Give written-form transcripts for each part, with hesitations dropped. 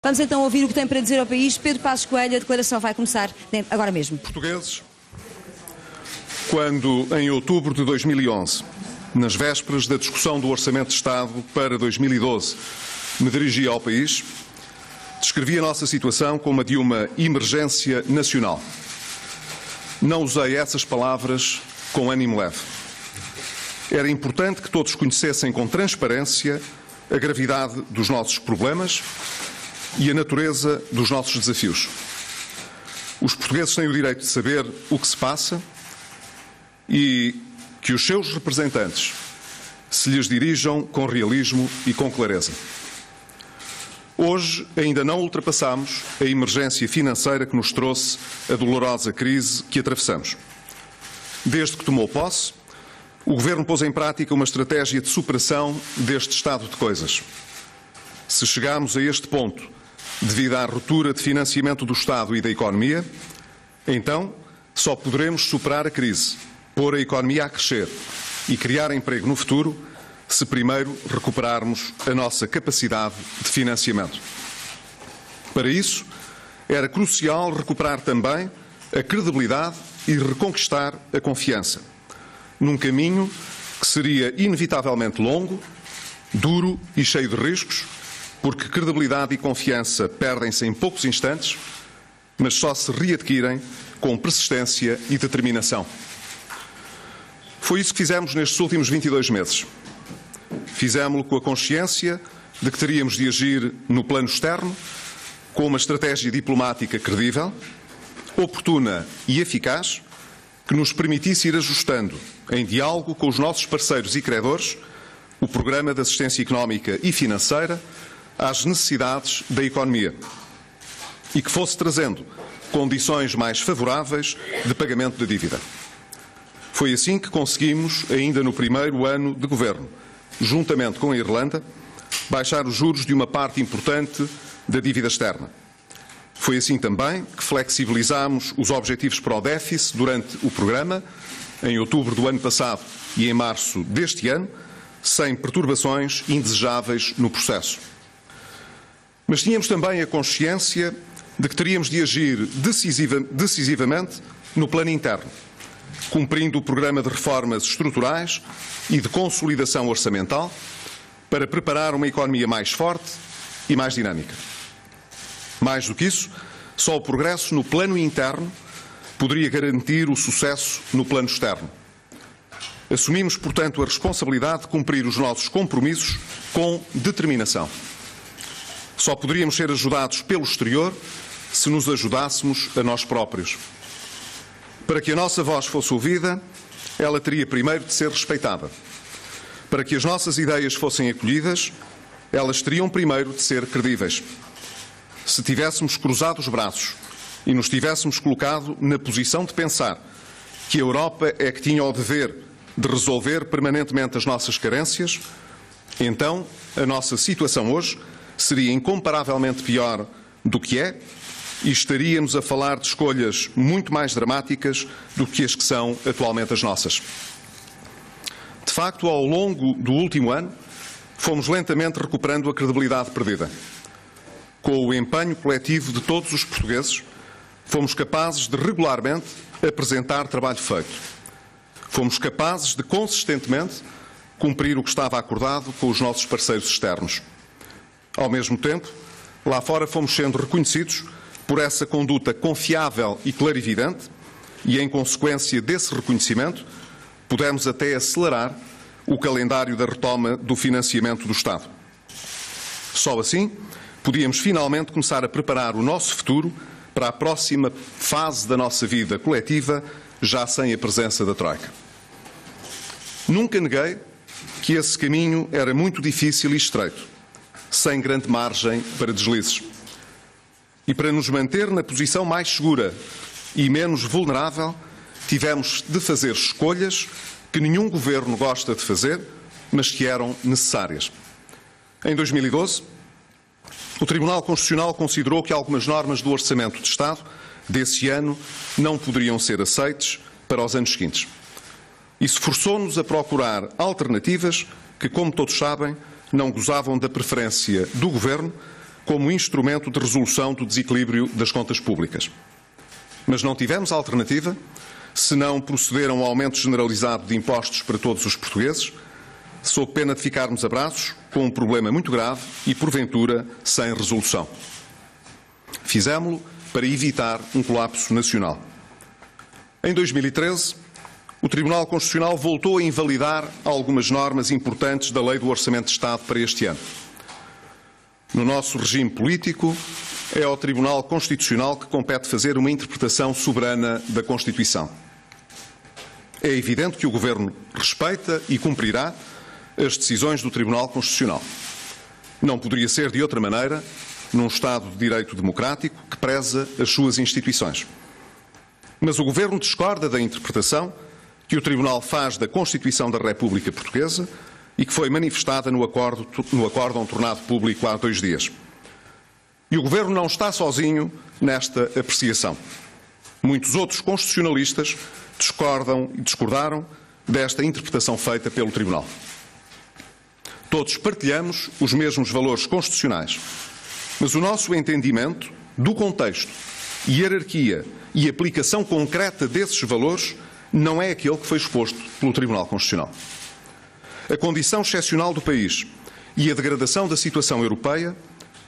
Vamos então ouvir o que tem para dizer ao país Pedro Passos Coelho. A declaração vai começar agora mesmo. Portugueses, quando em outubro de 2011, nas vésperas da discussão do Orçamento de Estado para 2012, me dirigia ao país, descrevi a nossa situação como a de uma emergência nacional. Não usei essas palavras com ânimo leve. Era importante que todos conhecessem com transparência a gravidade dos nossos problemas e a natureza dos nossos desafios. Os portugueses têm o direito de saber o que se passa e que os seus representantes se lhes dirijam com realismo e com clareza. Hoje ainda não ultrapassamos a emergência financeira que nos trouxe a dolorosa crise que atravessamos. Desde que tomou posse, o Governo pôs em prática uma estratégia de superação deste estado de coisas. Se chegarmos a este ponto devido à ruptura de financiamento do Estado e da economia, então só poderemos superar a crise, pôr a economia a crescer e criar emprego no futuro, se primeiro recuperarmos a nossa capacidade de financiamento. Para isso, era crucial recuperar também a credibilidade e reconquistar a confiança, num caminho que seria inevitavelmente longo, duro e cheio de riscos, porque credibilidade e confiança perdem-se em poucos instantes, mas só se readquirem com persistência e determinação. Foi isso que fizemos nestes últimos 22 meses. Fizemos-lo com a consciência de que teríamos de agir no plano externo, com uma estratégia diplomática credível, oportuna e eficaz, que nos permitisse ir ajustando, em diálogo com os nossos parceiros e credores, o programa de assistência económica e financeira às necessidades da economia e que fosse trazendo condições mais favoráveis de pagamento da dívida. Foi assim que conseguimos, ainda no primeiro ano de governo, juntamente com a Irlanda, baixar os juros de uma parte importante da dívida externa. Foi assim também que flexibilizámos os objetivos para o déficit durante o programa, em outubro do ano passado e em março deste ano, sem perturbações indesejáveis no processo. Mas tínhamos também a consciência de que teríamos de agir decisivamente no plano interno, cumprindo o programa de reformas estruturais e de consolidação orçamental para preparar uma economia mais forte e mais dinâmica. Mais do que isso, só o progresso no plano interno poderia garantir o sucesso no plano externo. Assumimos, portanto, a responsabilidade de cumprir os nossos compromissos com determinação. Só poderíamos ser ajudados pelo exterior se nos ajudássemos a nós próprios. Para que a nossa voz fosse ouvida, ela teria primeiro de ser respeitada. Para que as nossas ideias fossem acolhidas, elas teriam primeiro de ser credíveis. Se tivéssemos cruzado os braços e nos tivéssemos colocado na posição de pensar que a Europa é que tinha o dever de resolver permanentemente as nossas carências, então a nossa situação hoje seria incomparavelmente pior do que é e estaríamos a falar de escolhas muito mais dramáticas do que as que são atualmente as nossas. De facto, ao longo do último ano, fomos lentamente recuperando a credibilidade perdida. Com o empenho coletivo de todos os portugueses, fomos capazes de regularmente apresentar trabalho feito. Fomos capazes de consistentemente cumprir o que estava acordado com os nossos parceiros externos. Ao mesmo tempo, lá fora fomos sendo reconhecidos por essa conduta confiável e clarividente e, em consequência desse reconhecimento, pudemos até acelerar o calendário da retoma do financiamento do Estado. Só assim podíamos finalmente começar a preparar o nosso futuro para a próxima fase da nossa vida coletiva, já sem a presença da Troika. Nunca neguei que esse caminho era muito difícil e estreito, sem grande margem para deslizes. E para nos manter na posição mais segura e menos vulnerável, tivemos de fazer escolhas que nenhum governo gosta de fazer, mas que eram necessárias. Em 2012, o Tribunal Constitucional considerou que algumas normas do Orçamento de Estado desse ano não poderiam ser aceites para os anos seguintes. Isso forçou-nos a procurar alternativas que, como todos sabem, não gozavam da preferência do Governo, como instrumento de resolução do desequilíbrio das contas públicas. Mas não tivemos alternativa, senão proceder a um aumento generalizado de impostos para todos os portugueses, sob pena de ficarmos a braços com um problema muito grave e, porventura, sem resolução. Fizemo-lo para evitar um colapso nacional. Em 2013, o Tribunal Constitucional voltou a invalidar algumas normas importantes da Lei do Orçamento de Estado para este ano. No nosso regime político, é ao Tribunal Constitucional que compete fazer uma interpretação soberana da Constituição. É evidente que o Governo respeita e cumprirá as decisões do Tribunal Constitucional. Não poderia ser de outra maneira num Estado de Direito democrático que preza as suas instituições. Mas o Governo discorda da interpretação que o Tribunal faz da Constituição da República Portuguesa e que foi manifestada no acórdão tornado público há 2 dias. E o Governo não está sozinho nesta apreciação. Muitos outros constitucionalistas discordam e discordaram desta interpretação feita pelo Tribunal. Todos partilhamos os mesmos valores constitucionais, mas o nosso entendimento do contexto, hierarquia e aplicação concreta desses valores não é aquele que foi exposto pelo Tribunal Constitucional. A condição excepcional do país e a degradação da situação europeia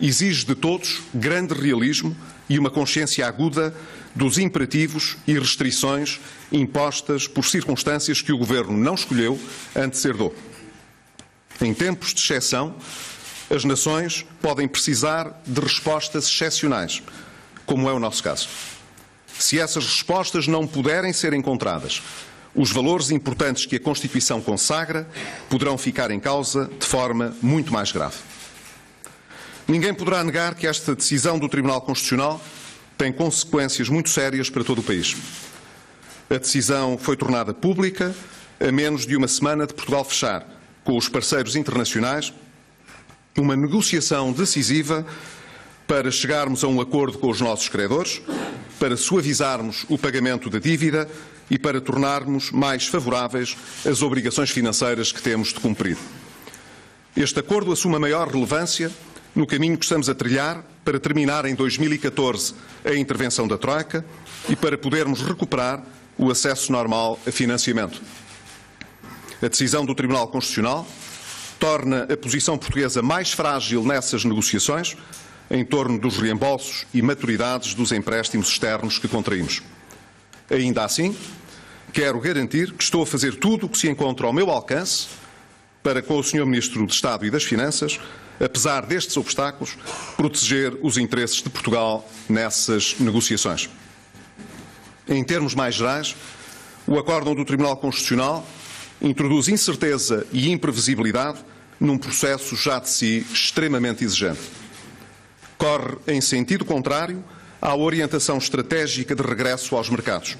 exige de todos grande realismo e uma consciência aguda dos imperativos e restrições impostas por circunstâncias que o Governo não escolheu antes de ser do. Em tempos de exceção, as nações podem precisar de respostas excepcionais, como é o nosso caso. Se essas respostas não puderem ser encontradas, os valores importantes que a Constituição consagra poderão ficar em causa de forma muito mais grave. Ninguém poderá negar que esta decisão do Tribunal Constitucional tem consequências muito sérias para todo o país. A decisão foi tornada pública a menos de uma semana de Portugal fechar, com os parceiros internacionais, uma negociação decisiva para chegarmos a um acordo com os nossos credores, para suavizarmos o pagamento da dívida e para tornarmos mais favoráveis as obrigações financeiras que temos de cumprir. Este acordo assume a maior relevância no caminho que estamos a trilhar para terminar em 2014 a intervenção da Troika e para podermos recuperar o acesso normal a financiamento. A decisão do Tribunal Constitucional torna a posição portuguesa mais frágil nessas negociações em torno dos reembolsos e maturidades dos empréstimos externos que contraímos. Ainda assim, quero garantir que estou a fazer tudo o que se encontra ao meu alcance para, com o Sr. Ministro de Estado e das Finanças, apesar destes obstáculos, proteger os interesses de Portugal nessas negociações. Em termos mais gerais, o acórdão do Tribunal Constitucional introduz incerteza e imprevisibilidade num processo já de si extremamente exigente. Corre em sentido contrário à orientação estratégica de regresso aos mercados.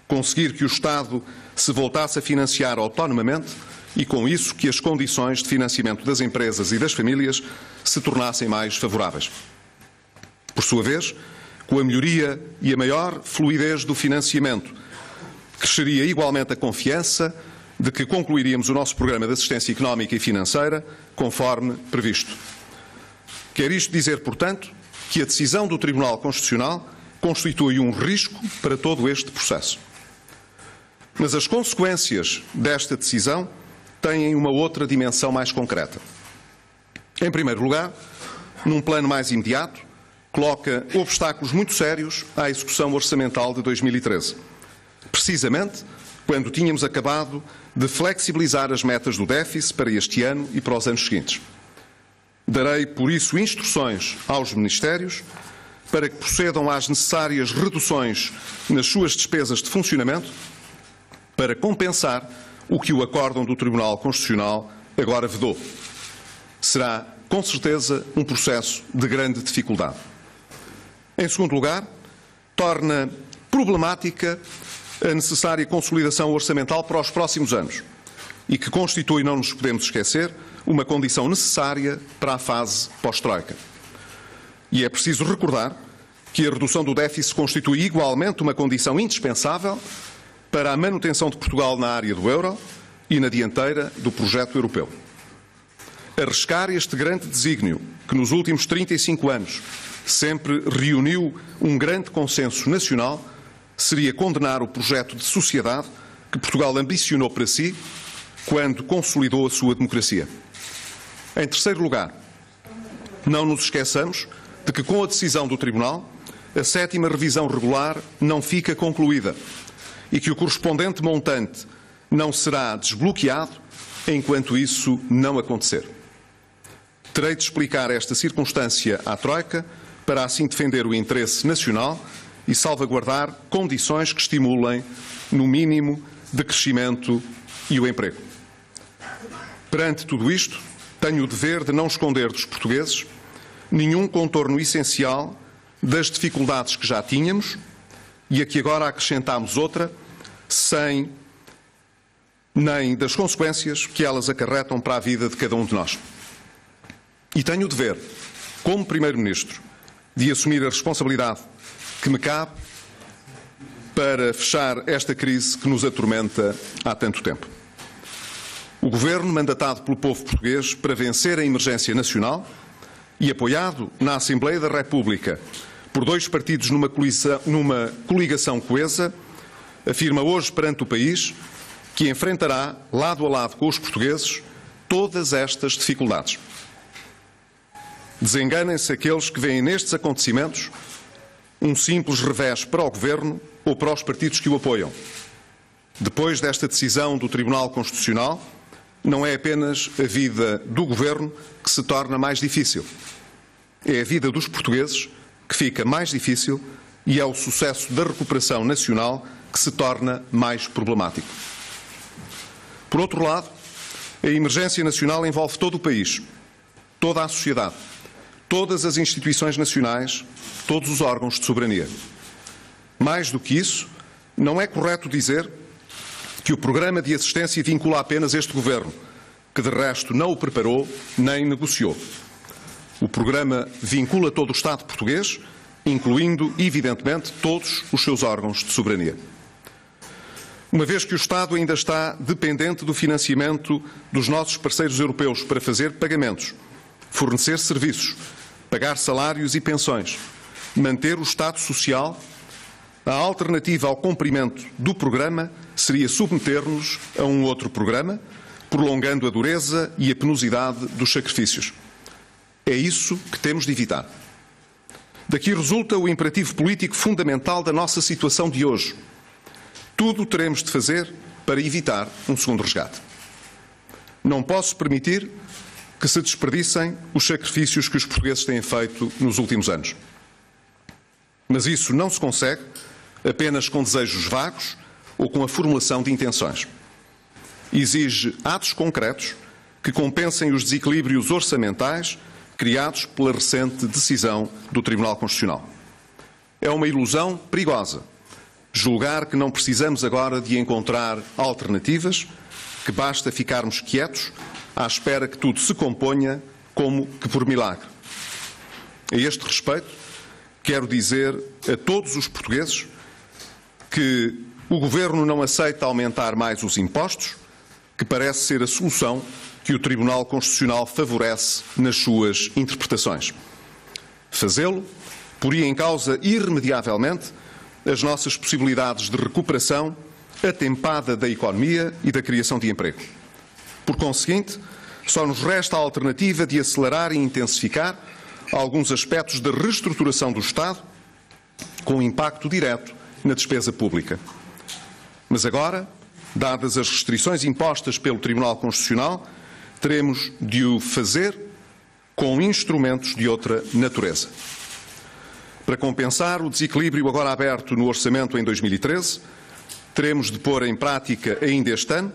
Conseguir que o Estado se voltasse a financiar autonomamente e, com isso, que as condições de financiamento das empresas e das famílias se tornassem mais favoráveis. Por sua vez, com a melhoria e a maior fluidez do financiamento, cresceria igualmente a confiança de que concluiríamos o nosso programa de assistência económica e financeira conforme previsto. Quer isto dizer, portanto, que a decisão do Tribunal Constitucional constitui um risco para todo este processo. Mas as consequências desta decisão têm uma outra dimensão mais concreta. Em primeiro lugar, num plano mais imediato, coloca obstáculos muito sérios à execução orçamental de 2013. Precisamente quando tínhamos acabado de flexibilizar as metas do déficit para este ano e para os anos seguintes. Darei, por isso, instruções aos Ministérios para que procedam às necessárias reduções nas suas despesas de funcionamento para compensar o que o acórdão do Tribunal Constitucional agora vedou. Será, com certeza, um processo de grande dificuldade. Em segundo lugar, torna problemática a necessária consolidação orçamental para os próximos anos e que constitui, não nos podemos esquecer, uma condição necessária para a fase pós-Troika. E é preciso recordar que a redução do déficit constitui igualmente uma condição indispensável para a manutenção de Portugal na área do euro e na dianteira do projeto europeu. Arriscar este grande desígnio, que nos últimos 35 anos sempre reuniu um grande consenso nacional, seria condenar o projeto de sociedade que Portugal ambicionou para si quando consolidou a sua democracia. Em terceiro lugar, não nos esqueçamos de que, com a decisão do Tribunal, a 7ª revisão regular não fica concluída e que o correspondente montante não será desbloqueado enquanto isso não acontecer. Terei de explicar esta circunstância à Troika para assim defender o interesse nacional e salvaguardar condições que estimulem, no mínimo, de crescimento e o emprego. Perante tudo isto, tenho o dever de não esconder dos portugueses nenhum contorno essencial das dificuldades que já tínhamos e a que agora acrescentamos outra, sem nem das consequências que elas acarretam para a vida de cada um de nós. E tenho o dever, como Primeiro-Ministro, de assumir a responsabilidade que me cabe para fechar esta crise que nos atormenta há tanto tempo. O Governo, mandatado pelo povo português para vencer a emergência nacional e apoiado na Assembleia da República por 2 partidos numa coligação coesa, afirma hoje perante o país que enfrentará, lado a lado com os portugueses, todas estas dificuldades. Desenganem-se aqueles que veem nestes acontecimentos um simples revés para o Governo ou para os partidos que o apoiam. Depois desta decisão do Tribunal Constitucional, não é apenas a vida do Governo que se torna mais difícil. É a vida dos portugueses que fica mais difícil e é o sucesso da recuperação nacional que se torna mais problemático. Por outro lado, a emergência nacional envolve todo o país, toda a sociedade, todas as instituições nacionais, todos os órgãos de soberania. Mais do que isso, não é correto dizer que o programa de assistência vincula apenas este Governo, que de resto não o preparou nem negociou. O programa vincula todo o Estado português, incluindo, evidentemente, todos os seus órgãos de soberania. Uma vez que o Estado ainda está dependente do financiamento dos nossos parceiros europeus para fazer pagamentos, fornecer serviços, pagar salários e pensões, manter o Estado Social, a alternativa ao cumprimento do programa seria submeter-nos a um outro programa, prolongando a dureza e a penosidade dos sacrifícios. É isso que temos de evitar. Daqui resulta o imperativo político fundamental da nossa situação de hoje. Tudo teremos de fazer para evitar um segundo resgate. Não posso permitir que se desperdicem os sacrifícios que os portugueses têm feito nos últimos anos. Mas isso não se consegue apenas com desejos vagos ou com a formulação de intenções. Exige atos concretos que compensem os desequilíbrios orçamentais criados pela recente decisão do Tribunal Constitucional. É uma ilusão perigosa julgar que não precisamos agora de encontrar alternativas, que basta ficarmos quietos à espera que tudo se componha como que por milagre. A este respeito, quero dizer a todos os portugueses que o Governo não aceita aumentar mais os impostos, que parece ser a solução que o Tribunal Constitucional favorece nas suas interpretações. Fazê-lo poria em causa irremediavelmente as nossas possibilidades de recuperação atempada da economia e da criação de emprego. Por conseguinte, só nos resta a alternativa de acelerar e intensificar alguns aspectos da reestruturação do Estado com impacto direto na despesa pública. Mas agora, dadas as restrições impostas pelo Tribunal Constitucional, teremos de o fazer com instrumentos de outra natureza. Para compensar o desequilíbrio agora aberto no orçamento em 2013, teremos de pôr em prática ainda este ano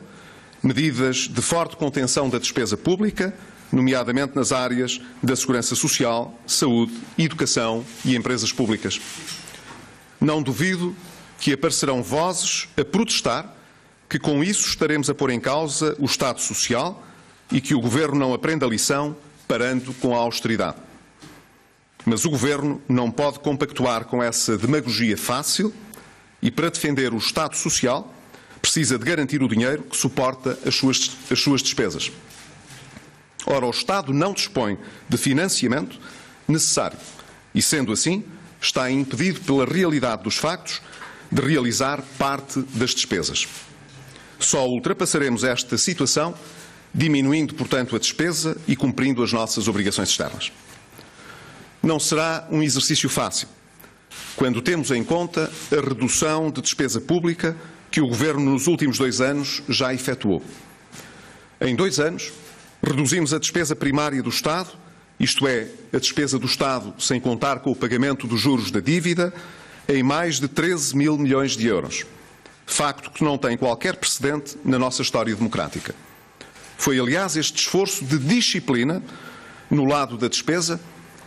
medidas de forte contenção da despesa pública, nomeadamente nas áreas da segurança social, saúde, educação e empresas públicas. Não duvido que aparecerão vozes a protestar que com isso estaremos a pôr em causa o Estado Social e que o Governo não aprende a lição parando com a austeridade. Mas o Governo não pode compactuar com essa demagogia fácil e, para defender o Estado Social, precisa de garantir o dinheiro que suporta as suas despesas. Ora, o Estado não dispõe de financiamento necessário e, sendo assim, está impedido pela realidade dos factos de realizar parte das despesas. Só ultrapassaremos esta situação diminuindo, portanto, a despesa e cumprindo as nossas obrigações externas. Não será um exercício fácil, quando temos em conta a redução de despesa pública que o Governo nos últimos 2 anos já efetuou. Em 2 anos, reduzimos a despesa primária do Estado, isto é, a despesa do Estado sem contar com o pagamento dos juros da dívida, em mais de 13 mil milhões de euros. Facto que não tem qualquer precedente na nossa história democrática. Foi, aliás, este esforço de disciplina no lado da despesa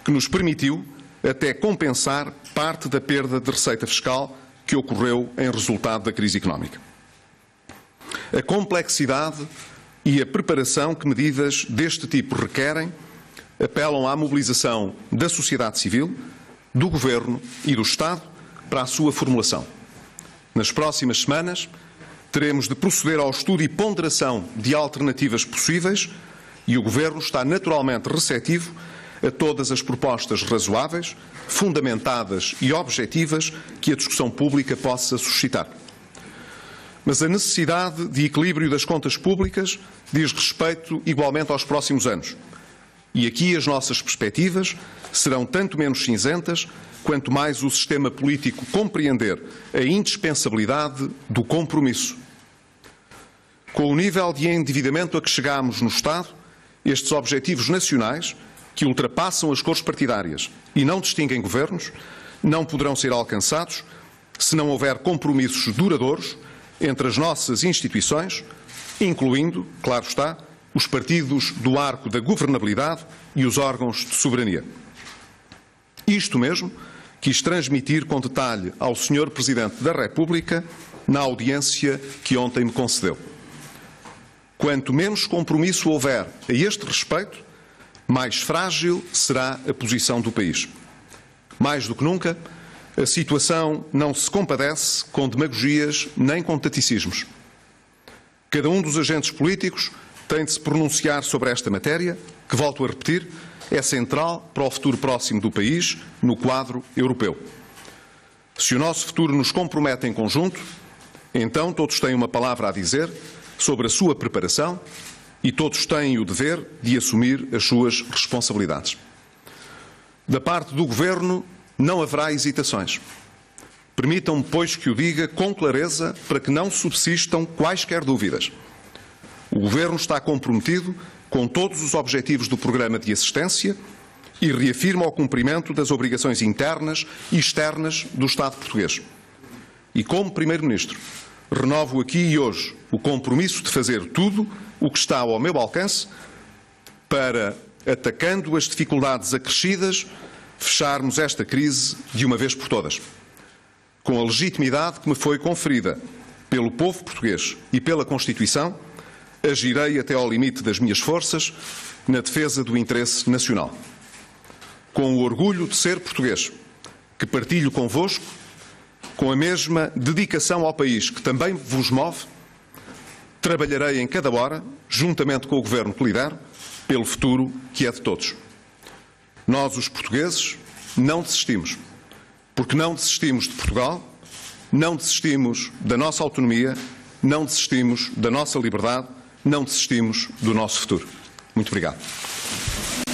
que nos permitiu até compensar parte da perda de receita fiscal que ocorreu em resultado da crise económica. A complexidade e a preparação que medidas deste tipo requerem apelam à mobilização da sociedade civil, do Governo e do Estado para a sua formulação. Nas próximas semanas, teremos de proceder ao estudo e ponderação de alternativas possíveis e o Governo está naturalmente receptivo a todas as propostas razoáveis, fundamentadas e objetivas que a discussão pública possa suscitar. Mas a necessidade de equilíbrio das contas públicas diz respeito igualmente aos próximos anos. E aqui as nossas perspectivas serão tanto menos cinzentas quanto mais o sistema político compreender a indispensabilidade do compromisso. Com o nível de endividamento a que chegamos no Estado, estes objetivos nacionais, que ultrapassam as cores partidárias e não distinguem governos, não poderão ser alcançados se não houver compromissos duradouros entre as nossas instituições, incluindo, claro está, os partidos do arco da governabilidade e os órgãos de soberania. Isto mesmo quis transmitir com detalhe ao Sr. Presidente da República na audiência que ontem me concedeu. Quanto menos compromisso houver a este respeito, mais frágil será a posição do país. Mais do que nunca, a situação não se compadece com demagogias nem com taticismos. Cada um dos agentes políticos tem de se pronunciar sobre esta matéria, que, volto a repetir, é central para o futuro próximo do país no quadro europeu. Se o nosso futuro nos compromete em conjunto, então todos têm uma palavra a dizer sobre a sua preparação e todos têm o dever de assumir as suas responsabilidades. Da parte do Governo não haverá hesitações. Permitam-me, pois, que o diga com clareza para que não subsistam quaisquer dúvidas. O Governo está comprometido com todos os objetivos do Programa de Assistência e reafirma o cumprimento das obrigações internas e externas do Estado português. E como Primeiro-Ministro, renovo aqui e hoje o compromisso de fazer tudo o que está ao meu alcance para, atacando as dificuldades acrescidas, fecharmos esta crise de uma vez por todas. Com a legitimidade que me foi conferida pelo povo português e pela Constituição, agirei até ao limite das minhas forças na defesa do interesse nacional. Com o orgulho de ser português, que partilho convosco, com a mesma dedicação ao país que também vos move, trabalharei em cada hora, juntamente com o Governo que lidero, pelo futuro que é de todos. Nós, os portugueses, não desistimos. Porque não desistimos de Portugal, não desistimos da nossa autonomia, não desistimos da nossa liberdade, não desistimos do nosso futuro. Muito obrigado.